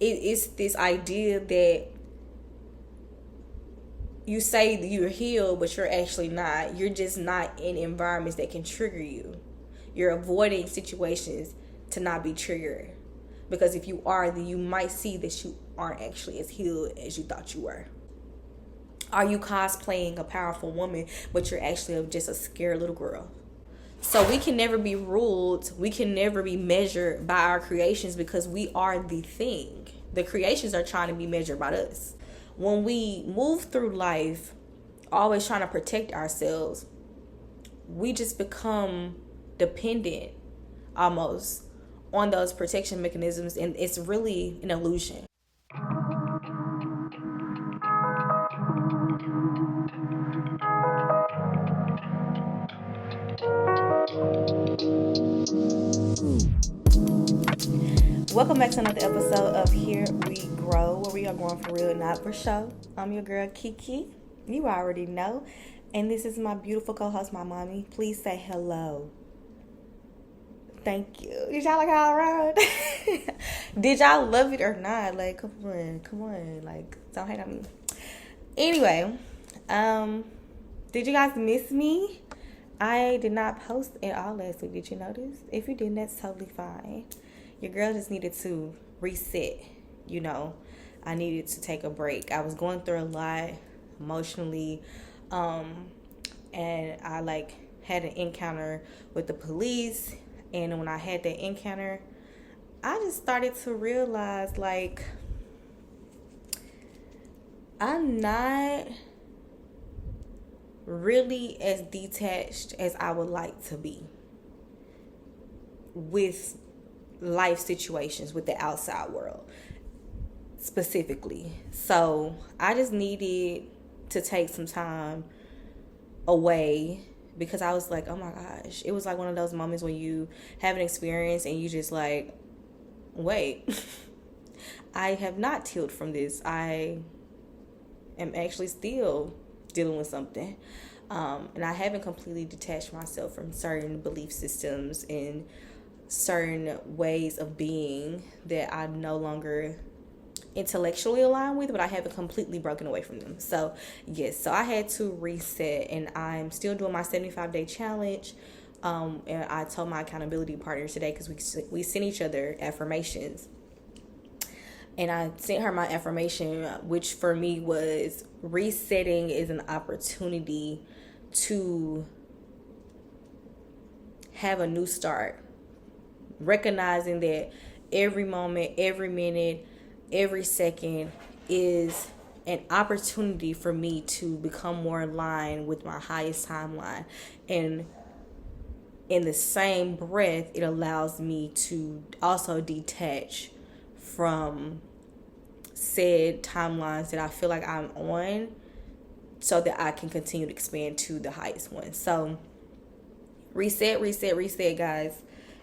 it's this idea that you say that you're healed, but you're actually not. You're just not in environments that can trigger you. You're avoiding situations to not be triggered. Because if you are, then you might see that you aren't actually as healed as you thought you were. Are you cosplaying a powerful woman, but you're actually just a scared little girl? So we can never be ruled. We can never be measured by our creations because we are the thing. The creations are trying to be measured by us. When we move through life, always trying to protect ourselves, we just become dependent almost on those protection mechanisms, and it's really an illusion. Welcome back to another episode of Here We Grow, where we are growing for real, not for show. I'm your girl Kiki. You already know. And this is my beautiful co-host, my mommy. Please say hello. Thank you. Did y'all like how I ride? Did y'all love it or not? Like, come on. Like, don't hate on me. Anyway, did you guys miss me? I did not post at all last week. Did you notice? If you didn't, that's totally fine. Your girl just needed to reset. I needed to take a break. I was going through a lot emotionally, and I had an encounter with the police. And when I had that encounter, I just started to realize I'm not really as detached as I would like to be with life situations, with the outside world specifically. So I just needed to take some time away because I was like, oh my gosh. It was like one of those moments when you have an experience and you just like, wait, I have not healed from this. I am actually still dealing with something. And I haven't completely detached myself from certain belief systems and certain ways of being that I no longer intellectually align with, but I haven't completely broken away from them. So yes, so I had to reset, and I'm still doing my 75-day challenge. And I told my accountability partner today, because we sent each other affirmations, and I sent her my affirmation, which for me was resetting is an opportunity to have a new start. Recognizing that every moment, every minute, every second is an opportunity for me to become more in line with my highest timeline. And in the same breath, it allows me to also detach from said timelines that I feel like I'm on, so that I can continue to expand to the highest one. So reset, guys.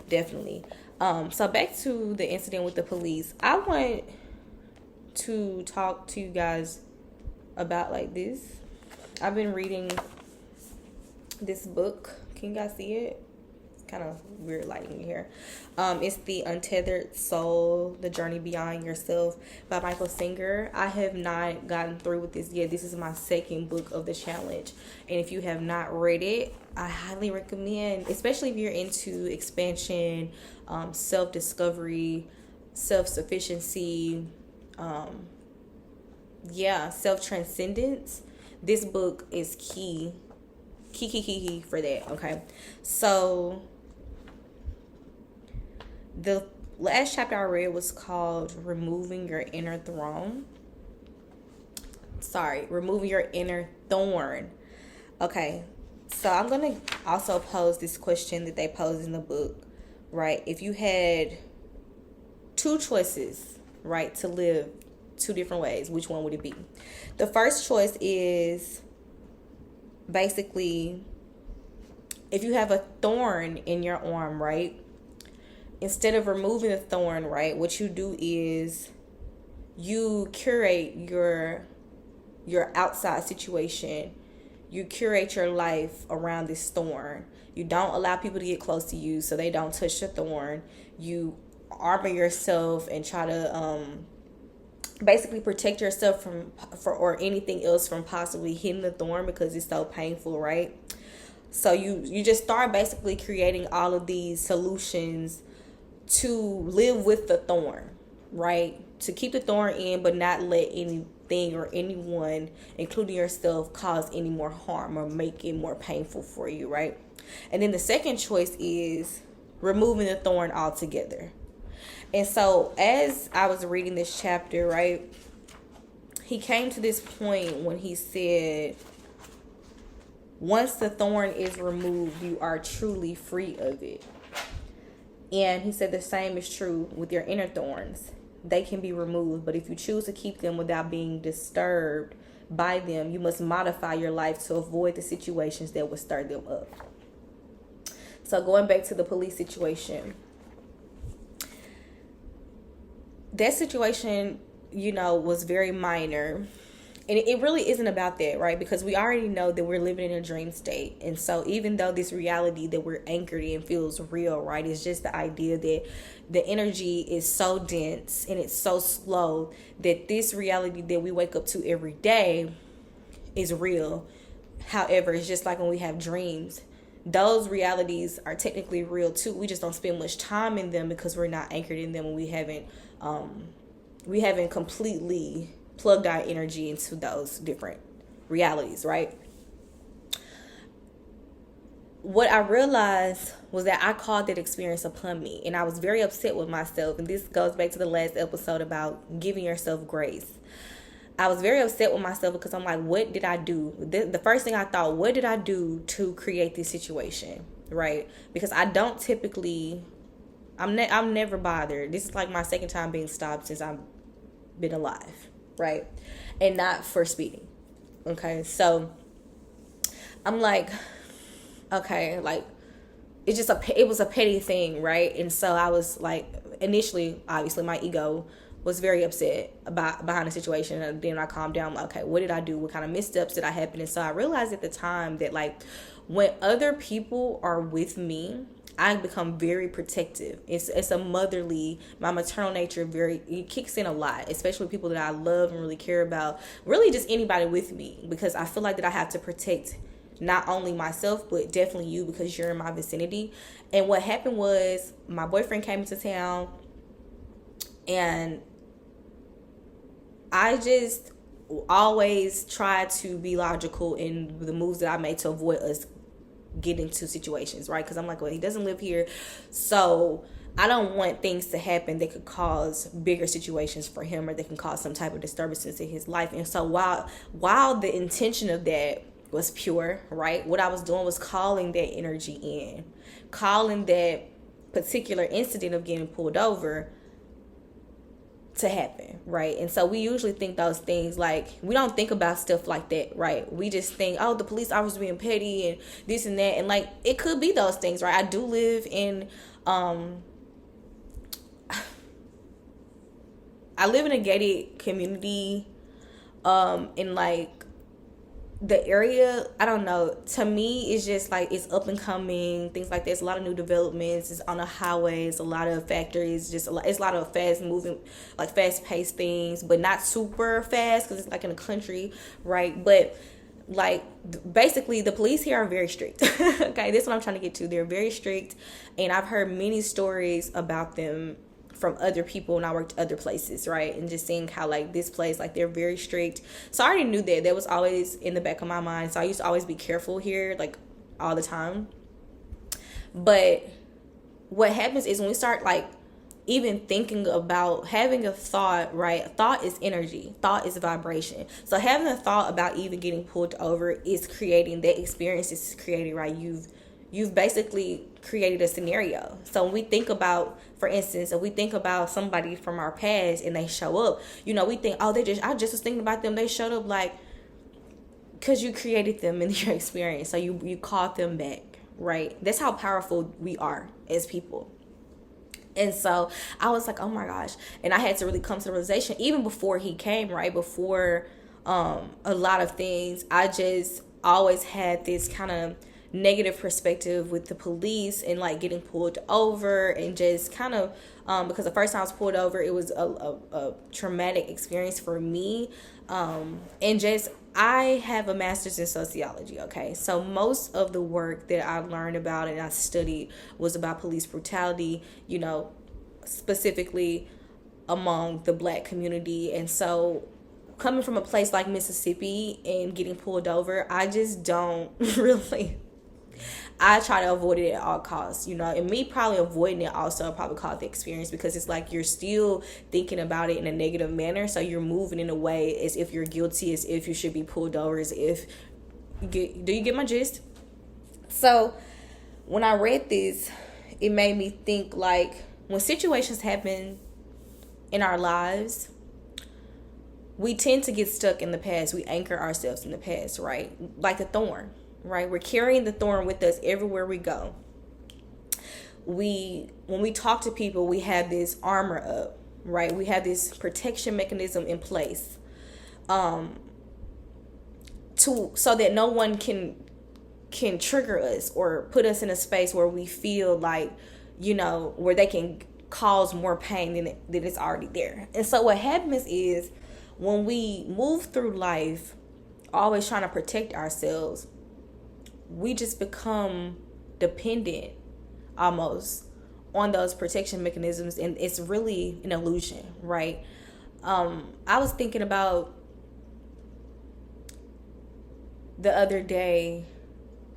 Definitely. So back to the incident with the police. I want to talk to you guys about this. I've been reading this book. Can you guys see it? It's kind of weird lighting here. It's The Untethered Soul, The Journey Beyond Yourself by Michael Singer. I have not gotten through with this yet. This is my second book of the challenge. And if you have not read it, I highly recommend, especially if you're into expansion, self-discovery, self-sufficiency, self-transcendence. This book is key for that. Okay, so the last chapter I read was called Removing Your Inner Thorn. Removing Your Inner Thorn. Okay, so I'm going to also pose this question that they posed in the book, right? If you had two choices, right, to live two different ways, which one would it be? The first choice is basically, if you have a thorn in your arm, right, instead of removing the thorn, right, what you do is you curate your outside situation. You curate your life around this thorn. You don't allow people to get close to you so they don't touch the thorn. You armor yourself and try to basically protect yourself or anything else from possibly hitting the thorn because it's so painful, right? So you just start basically creating all of these solutions to live with the thorn, right? To keep the thorn in, but not let anything or anyone, including yourself, cause any more harm or make it more painful for you, right? And then the second choice is removing the thorn altogether. And so as I was reading this chapter, right, he came to this point when he said, once the thorn is removed, you are truly free of it. And he said the same is true with your inner thorns. They can be removed, but if you choose to keep them without being disturbed by them, you must modify your life to avoid the situations that would stir them up. So going back to the police situation, that situation, was very minor. And it really isn't about that, right? Because we already know that we're living in a dream state. And so even though this reality that we're anchored in feels real, right? It's just the idea that the energy is so dense and it's so slow that this reality that we wake up to every day is real. However, it's just like when we have dreams. Those realities are technically real too. We just don't spend much time in them because we're not anchored in them, and we haven't completely plugged our energy into those different realities, right? What I realized was that I called that experience upon me, and I was very upset with myself. And this goes back to the last episode about giving yourself grace. I was very upset with myself because I'm like, what did I do? The first thing I thought, what did I do to create this situation, right? Because I don't typically, I'm never bothered. This is like my second time being stopped since I've been alive, right? And not for speeding. Okay, so I'm like, okay, like it was a petty thing, right? And so I was like, initially, obviously, my ego was very upset behind the situation, and then I calmed down. Like, okay, what did I do? What kind of missteps did I happen? And so I realized at the time that, like, when other people are with me, I become very protective. It's a motherly, my maternal nature it kicks in a lot, especially people that I love and really care about, really just anybody with me, because I feel like that I have to protect not only myself, but definitely you, because you're in my vicinity. And what happened was my boyfriend came into town, and I just always try to be logical in the moves that I make to avoid us get into situations, right? Because I'm like, well, he doesn't live here, so I don't want things to happen that could cause bigger situations for him, or that can cause some type of disturbances in his life. And so while the intention of that was pure, right, what I was doing was calling that energy in, calling that particular incident of getting pulled over to happen, right? And so we usually think those things, like, we don't think about stuff like that, right? We just think, oh, the police officer being petty and this and that, and like, it could be those things, right? I do live in I live in a gated community, in like the area, I don't know, to me it's just like, it's up and coming, things like that. It's a lot of new developments, it's on a highway, it's a lot of factories, it's a lot of fast moving, like fast paced things, but not super fast because it's like in the country, right? But like, basically the police here are very strict. Okay, that's what I'm trying to get to. They're very strict, and I've heard many stories about them from other people when I worked other places, right? And just seeing how, like, this place, like, they're very strict. So I already knew that was always in the back of my mind. So I used to always be careful here, like, all the time. But what happens is when we start, like, even thinking about having a thought, right? Thought is energy. Thought is vibration. So having a thought about even getting pulled over is creating that experience. Is creating, right? You've basically created a scenario. So when we think about, for instance, if we think about somebody from our past and they show up, we think, oh, I just was thinking about them. They showed up, like, because you created them in your experience. So you called them back, right? That's how powerful we are as people. And so I was like, oh my gosh. And I had to really come to the realization, even before he came, right? Before a lot of things, I just always had this kind of negative perspective with the police and like getting pulled over and just kind of because the first time I was pulled over, it was a traumatic experience for me. And just, I have a master's in sociology, okay? So most of the work that I learned about and I studied was about police brutality, you know, specifically among the Black community. And so coming from a place like Mississippi and getting pulled over, I just don't really, I try to avoid it at all costs, you know, and me probably avoiding it also probably caused the experience, because it's like you're still thinking about it in a negative manner. So you're moving in a way as if you're guilty, as if you should be pulled over, as if, do you get my gist? So when I read this, it made me think like when situations happen in our lives, we tend to get stuck in the past. We anchor ourselves in the past, right? Like the thorn, right? We're carrying the thorn with us everywhere we go. When we talk to people, we have this armor up, right? We have this protection mechanism in place, so that no one can trigger us or put us in a space where we feel like, you know, where they can cause more pain than it's already there. And so what happens is, when we move through life always trying to protect ourselves, we just become dependent almost on those protection mechanisms, and it's really an illusion, right? I was thinking about the other day,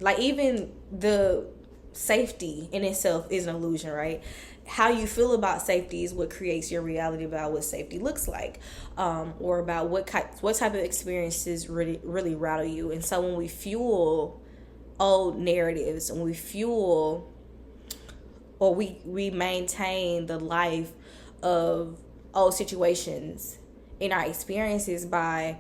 like even the safety in itself is an illusion, right? How you feel about safety is what creates your reality about what safety looks like, or about what type of experiences really rattle you. And so when we fuel old narratives, and we fuel, or we maintain the life of old situations in our experiences by,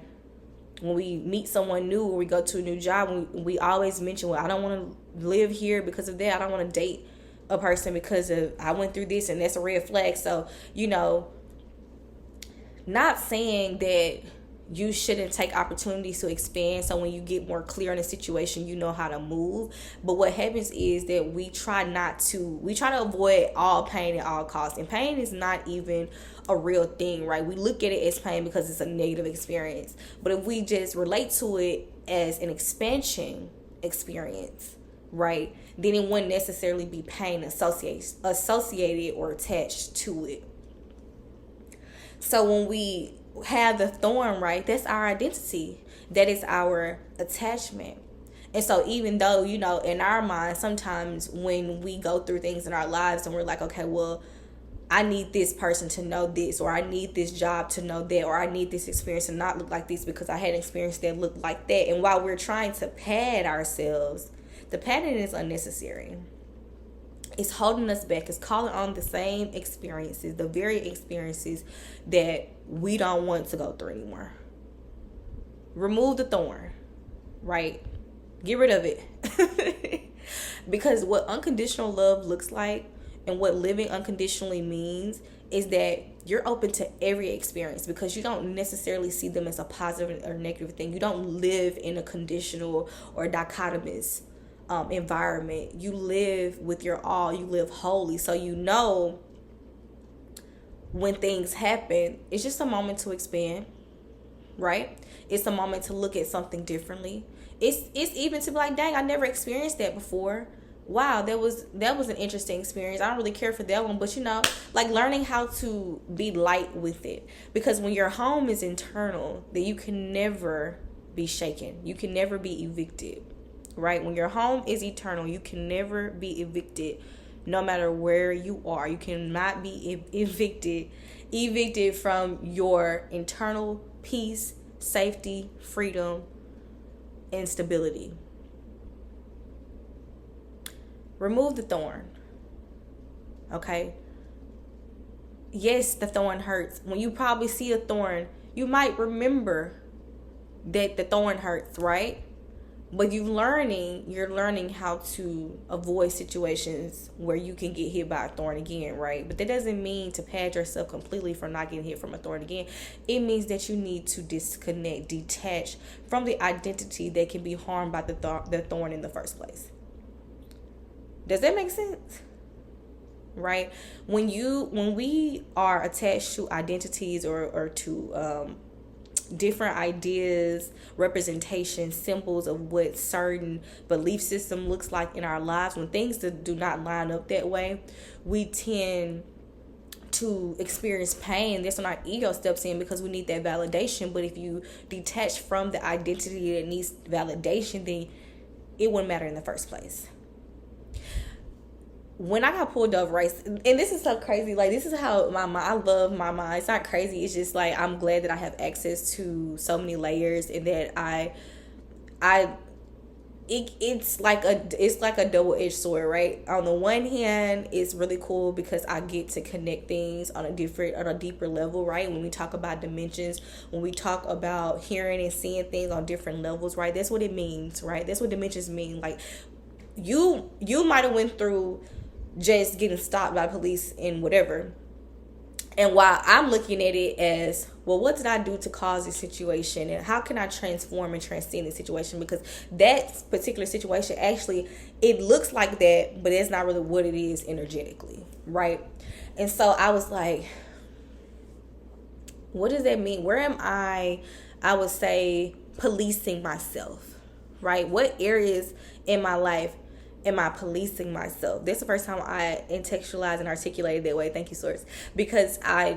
when we meet someone new or we go to a new job, we always mention, well, I don't want to live here because of that. I don't want to date a person because of, I went through this and that's a red flag. So, you know, not saying that you shouldn't take opportunities to expand, so when you get more clear in a situation, you know how to move. But what happens is that we try to avoid all pain at all costs. And pain is not even a real thing, right? We look at it as pain because it's a negative experience. But if we just relate to it as an expansion experience, right, then it wouldn't necessarily be pain associated or attached to it. So when we have the thorn, right, that's our identity. That is our attachment. And so even though, you know, in our mind, sometimes when we go through things in our lives and we're like, okay, well, I need this person to know this, or I need this job to know that, or I need this experience to not look like this because I had an experience that looked like that. And while we're trying to pad ourselves, the padding is unnecessary. It's holding us back. It's calling on the same experiences, the very experiences that we don't want to go through anymore. Remove the thorn, right? Get rid of it. Because what unconditional love looks like and what living unconditionally means is that you're open to every experience, because you don't necessarily see them as a positive or negative thing. You don't live in a conditional or dichotomous environment. You live with your all. You live wholly. So you know when things happen, it's just a moment to expand, right? It's a moment to look at something differently. It's even to be like, dang, I never experienced that before. Wow, that was an interesting experience. I don't really care for that one, but you know, like learning how to be light with it. Because when your home is internal, then you can never be shaken. You can never be evicted, right? When your home is eternal, you can never be evicted, no matter where you are. You cannot be evicted from your internal peace, safety, freedom, and stability. Remove the thorn. Okay? Yes, the thorn hurts. When you probably see a thorn, you might remember that the thorn hurts, right? But you're learning how to avoid situations where you can get hit by a thorn again, right? But that doesn't mean to pad yourself completely from not getting hit from a thorn again. It means that you need to detach from the identity that can be harmed by the thorn in the first place. Does that make sense? Right? When we are attached to identities or to different ideas, representations, symbols of what certain belief system looks like in our lives, when things do not line up that way, we tend to experience pain. That's when our ego steps in, because we need that validation. But if you detach from the identity that needs validation, then it wouldn't matter in the first place. When I got pulled over, right, and this is so crazy, like, this is how my mind, I love my mind. It's not crazy, it's just like, I'm glad that I have access to so many layers, and that it's like a double-edged sword, right? On the one hand, it's really cool because I get to connect things on a deeper level, right? When we talk about dimensions, when we talk about hearing and seeing things on different levels, right? That's what it means, right? That's what dimensions mean. Like, you might have went through just getting stopped by police and whatever, and while I'm looking at it as, well, what did I do to cause this situation, and how can I transform and transcend the situation? Because that particular situation, actually, it looks like that, but it's not really what it is energetically, right? And so I was like, what does that mean? Where am I would say, policing myself, right? What areas in my life am I policing myself? That's the first time I contextualized and articulated that way. Thank you, Source. Because I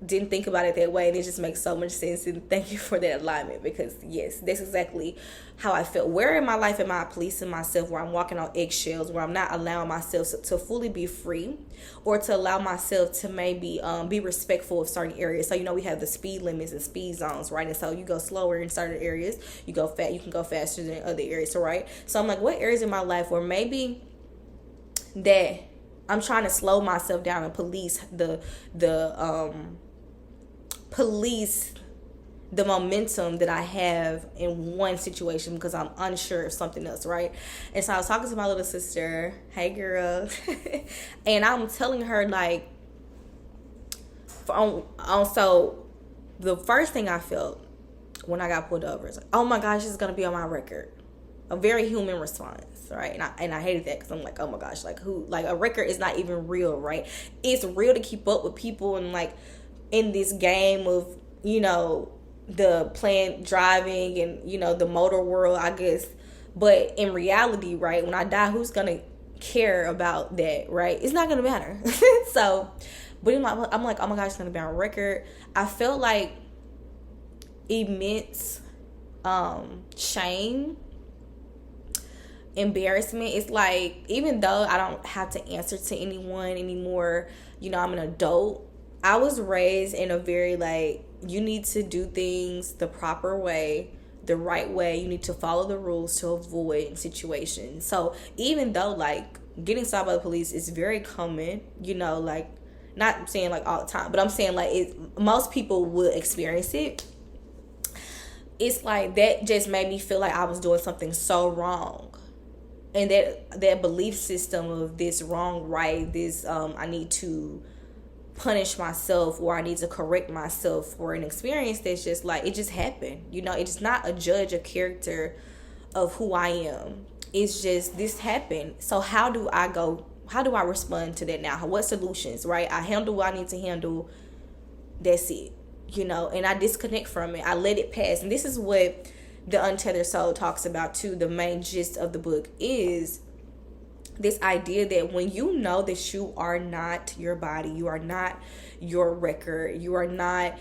didn't think about it that way, and it just makes so much sense. And thank you for that alignment, because yes, that's exactly how I felt. Where in my life am I policing myself, where I'm walking on eggshells, where I'm not allowing myself to fully be free, or to allow myself to maybe be respectful of certain areas? So, we have the speed limits and speed zones, right? And so you go slower in certain areas, you can go faster than other areas, right? So I'm like, what areas in my life where maybe that I'm trying to slow myself down and police the momentum that I have in one situation, because I'm unsure of something else, right? And so I was talking to my little sister, hey girl, and I'm telling her, like, so the first thing I felt when I got pulled over is like, oh my gosh, this is gonna be on my record. A very human response, right? And I hated that, because I'm like, oh my gosh, like, a record is not even real, right? It's real to keep up with people, and like, in this game of, the planned driving and, the motor world, I guess. But in reality, right, when I die, who's going to care about that, right? It's not going to matter. So, but I'm like, oh my gosh, it's going to be on record. I felt like immense shame, embarrassment. It's like, even though I don't have to answer to anyone anymore, I'm an adult, I was raised in a very, like, you need to do things the proper way, the right way. You need to follow the rules to avoid situations. So even though, like, getting stopped by the police is very common, like, not saying like all the time, but I'm saying like most people would experience it. It's like that just made me feel like I was doing something so wrong. And that belief system of this wrong, right, this I need to punish myself, or I need to correct myself for an experience that's just like, it just happened. It's not a judge of character of who I am. It's just, this happened. So how do I respond to that now? What solutions, right? I handle what I need to handle. That's it. And I disconnect from it. I let it pass. And this is what the Untethered Soul talks about too. The main gist of the book is this idea that when you know that you are not your body, you are not your record, you are not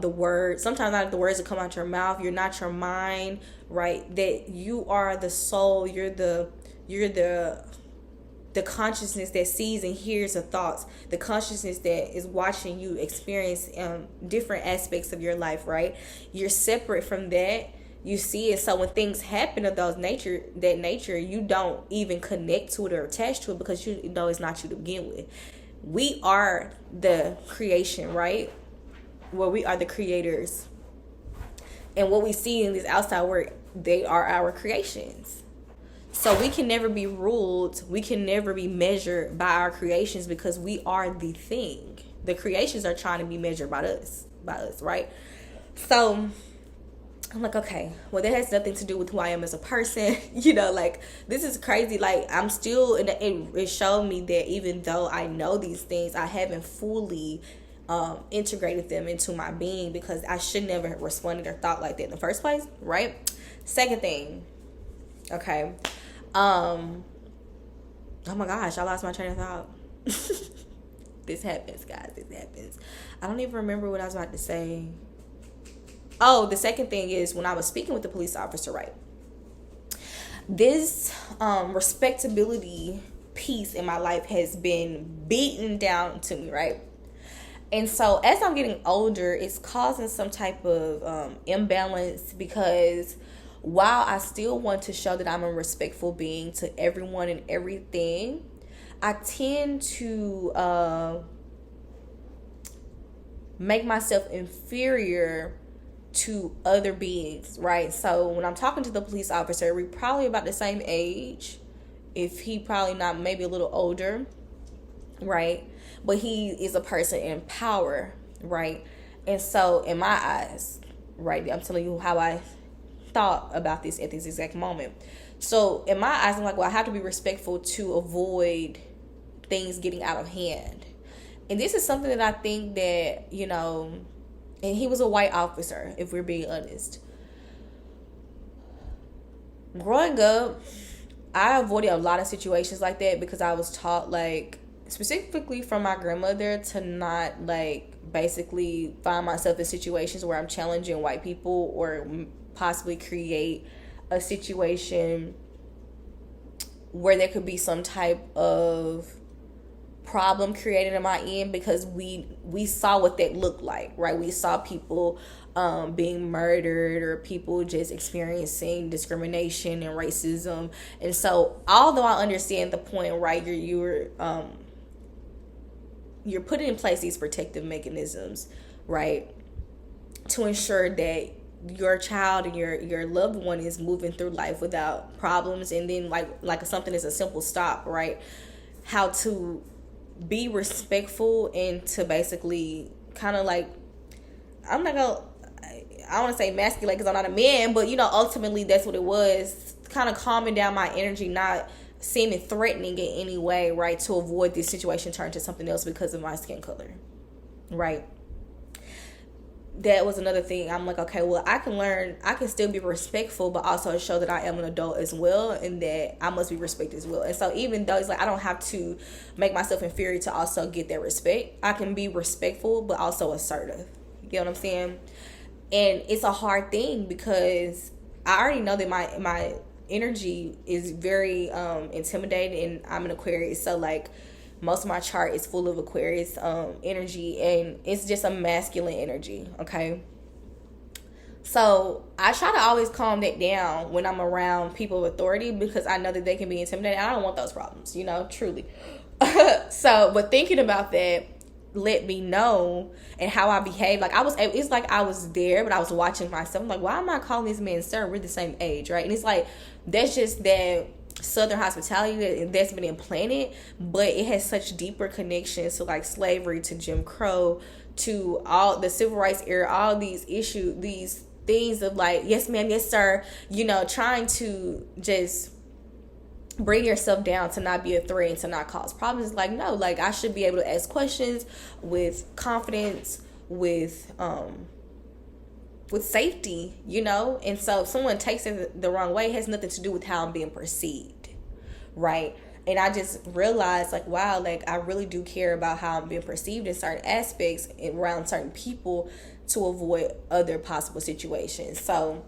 the words, sometimes not the words that come out your mouth, you're not your mind, right? That you are the soul, you're the consciousness that sees and hears the thoughts, the consciousness that is watching you experience different aspects of your life, right? You're separate from that. You see it. So when things happen of that nature, you don't even connect to it or attach to it, because you know it's not you to begin with. We are the creation, right? Well, we are the creators. And what we see in this outside world, they are our creations. So we can never be ruled. We can never be measured by our creations, because we are the thing. The creations are trying to be measured by us, right? So I'm like, okay, well, that has nothing to do with who I am as a person. You know, like, this is crazy. Like, I'm still, and it showed me that even though I know these things, I haven't fully integrated them into my being, because I should never have responded or thought like that in the first place, right? Second thing, okay. Oh my gosh, I lost my train of thought. This happens, guys. This happens. I don't even remember what I was about to say. Oh, the second thing is when I was speaking with the police officer, right? This respectability piece in my life has been beaten down to me, right? And so as I'm getting older, it's causing some type of imbalance, because while I still want to show that I'm a respectful being to everyone and everything, I tend to make myself inferior to other beings, right? So when I'm talking to the police officer, we're probably about the same age, if he probably not, maybe a little older, right? But he is a person in power, right? And so in my eyes, right, I'm telling you how I thought about this at this exact moment. So in my eyes, I'm like, well, I have to be respectful to avoid things getting out of hand. And this is something that I think that, you know, and he was a white officer, if we're being honest. Growing up, I avoided a lot of situations like that, because I was taught, like, specifically from my grandmother, to not, like, basically find myself in situations where I'm challenging white people or possibly create a situation where there could be some type of problem created in my end, because we saw what that looked like, right? We saw people being murdered, or people just experiencing discrimination and racism. And so although I understand the point, right, you're putting in place these protective mechanisms, right, to ensure that your child and your loved one is moving through life without problems. And then like something is a simple stop, right? How to be respectful, and to basically kind of like, I don't want to say masculate, because I'm not a man, but you know, ultimately that's what it was, kind of calming down my energy, not seeming threatening in any way, right, to avoid this situation turning to something else because of my skin color, right? That was another thing. I'm like, okay, well, I can still be respectful, but also show that I am an adult as well, and that I must be respected as well. And so even though it's like, I don't have to make myself inferior to also get that respect, I can be respectful, but also assertive. You get what I'm saying? And it's a hard thing, because I already know that my energy is very intimidating, and I'm an Aquarius. So like, most of my chart is full of Aquarius energy, and it's just a masculine energy, okay? So I try to always calm that down when I'm around people of authority, because I know that they can be intimidating. I don't want those problems, you know, truly. So, but thinking about that let me know, and how I behave. Like, it's like I was there, but I was watching myself. I'm like, why am I calling this man sir? We're the same age, right? And it's like, that's just that Southern hospitality that's been implanted, but it has such deeper connections to like slavery, to Jim Crow, to all the civil rights era, all these issues, these things of like, yes ma'am, yes sir, you know, trying to just bring yourself down to not be a threat and to not cause problems. Like, no, like, I should be able to ask questions with confidence, with safety, you know? And so if someone takes it the wrong way, it has nothing to do with how I'm being perceived, right? And I just realized, like, wow, like, I really do care about how I'm being perceived in certain aspects around certain people, to avoid other possible situations. So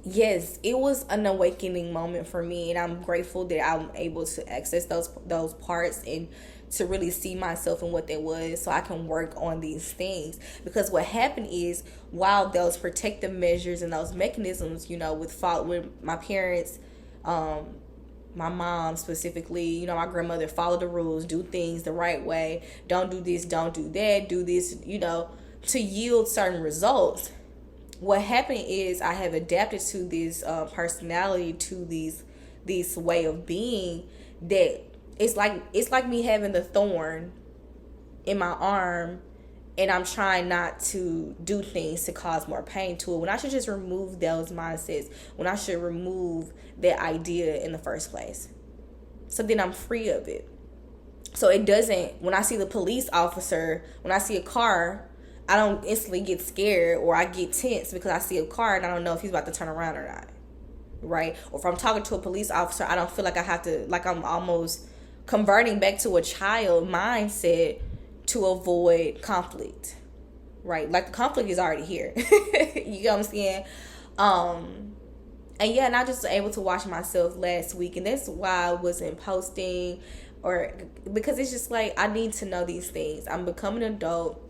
yes, it was an awakening moment for me, and I'm grateful that I'm able to access those parts and to really see myself in what that was, so I can work on these things. Because what happened is, while those protective measures and those mechanisms, you know, with my parents, my mom specifically, you know, my grandmother, follow the rules, do things the right way, don't do this, don't do that, do this, you know, to yield certain results. What happened is, I have adapted to this personality, to this way of being, that it's like me having the thorn in my arm, and I'm trying not to do things to cause more pain to it, when I should just remove those mindsets, when I should remove that idea in the first place. So then I'm free of it. So it doesn't, when I see the police officer, when I see a car, I don't instantly get scared or I get tense because I see a car and I don't know if he's about to turn around or not. Right? Or if I'm talking to a police officer, I don't feel like I have to, like I'm almost converting back to a child mindset to avoid conflict. Right? Like the conflict is already here. You know what I'm saying? And yeah, and I just was able to watch myself last week, and that's why I wasn't posting, or because it's just like I need to know these things. I'm becoming an adult.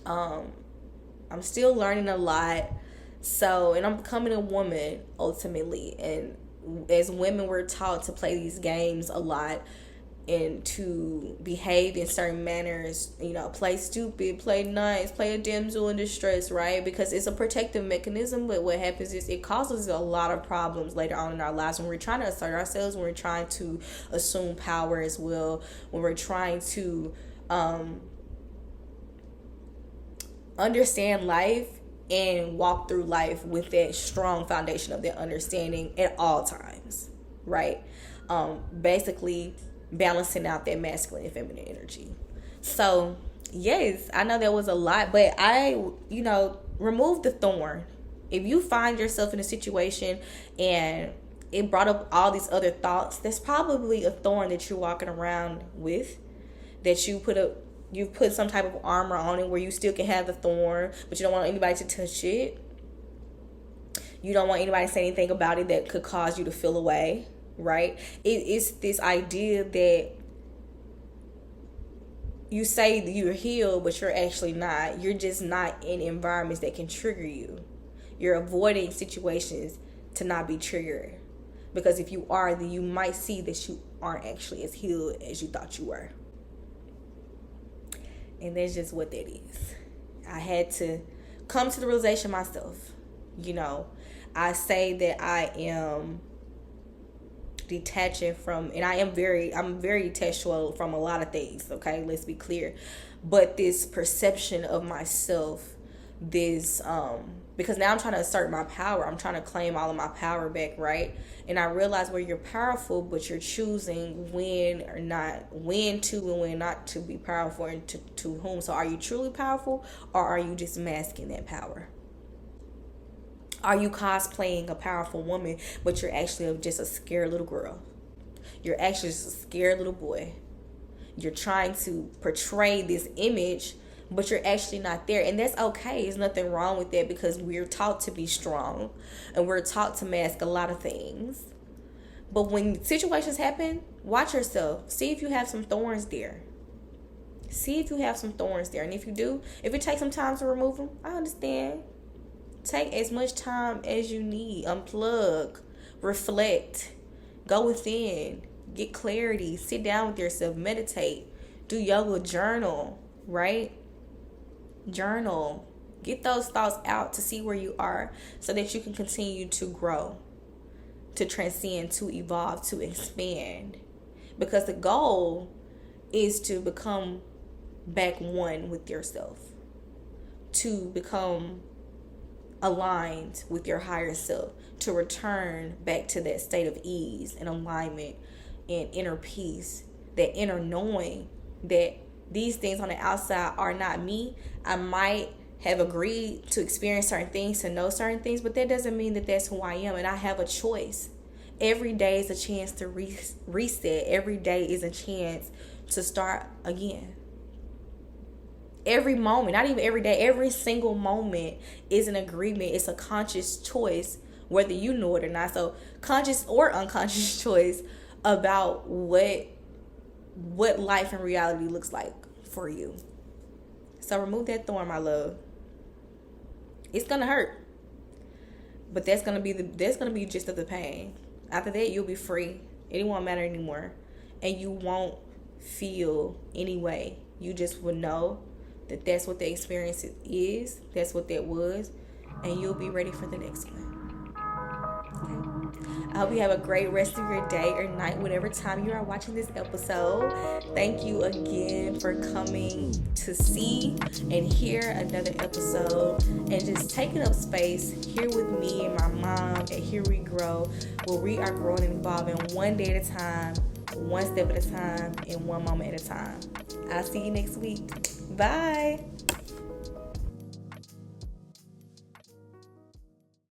I'm still learning a lot. So, and I'm becoming a woman ultimately. And as women, we're taught to play these games a lot and to behave in certain manners, you know, play stupid, play nice, play a damsel in distress, right? Because it's a protective mechanism, but what happens is it causes a lot of problems later on in our lives when we're trying to assert ourselves, when we're trying to assume power as well, when we're trying to understand life and walk through life with that strong foundation of that understanding at all times, right? Basically balancing out that masculine and feminine energy. So yes, I know that was a lot, but I, remove the thorn. If you find yourself in a situation and it brought up all these other thoughts, that's probably a thorn that you're walking around with, that you've put some type of armor on it where you still can have the thorn, but you don't want anybody to touch it. You don't want anybody to say anything about it that could cause you to feel away, right? It's this idea that you say that you're healed, but you're actually not. You're just not in environments that can trigger you. You're avoiding situations to not be triggered. Because if you are, then you might see that you aren't actually as healed as you thought you were. And that's just what that is. I had to come to the realization myself. I say that I am detaching from, and I'm very detached from a lot of things, okay? Let's be clear. But this perception of myself, because now I'm trying to assert my power. I'm trying to claim all of my power back, right? And I realize where you're powerful, but you're choosing when to and when not to be powerful, and to whom. So are you truly powerful, or are you just masking that power? Are you cosplaying a powerful woman, but you're actually just a scared little girl? You're actually just a scared little boy. You're trying to portray this image, but you're actually not there. And that's okay. There's nothing wrong with that, because we're taught to be strong and we're taught to mask a lot of things. But when situations happen, watch yourself. See if you have some thorns there. And if you do, if it takes some time to remove them, I understand. Take as much time as you need. Unplug, reflect, go within, get clarity, sit down with yourself, meditate, do yoga, journal, right? Journal. Get those thoughts out to see where you are so that you can continue to grow, to transcend, to evolve, to expand. Because the goal is to become back one with yourself, to become aligned with your higher self, to return back to that state of ease and alignment and inner peace, that inner knowing that these things on the outside are not me. I might have agreed to experience certain things, to know certain things, but that doesn't mean that that's who I am, and I have a choice. Every day is a chance to reset. Every day is a chance to start again. Every moment, not even every day, every single moment is an agreement. It's a conscious choice, whether you know it or not. So conscious or unconscious choice about what life in reality looks like for you. So remove that thorn, my love. It's gonna hurt, but that's gonna be just of the pain. After that, you'll be free. It won't matter anymore, and you won't feel any way. You just will know that that's what the experience is, that's what that was, and you'll be ready for the next one. Okay? I hope you have a great rest of your day or night, whatever time you are watching this episode. Thank you again for coming to see and hear another episode and just taking up space here with me and my mom at Here We Grow, where we are growing and evolving one day at a time, one step at a time, and one moment at a time. I'll see you next week. Bye.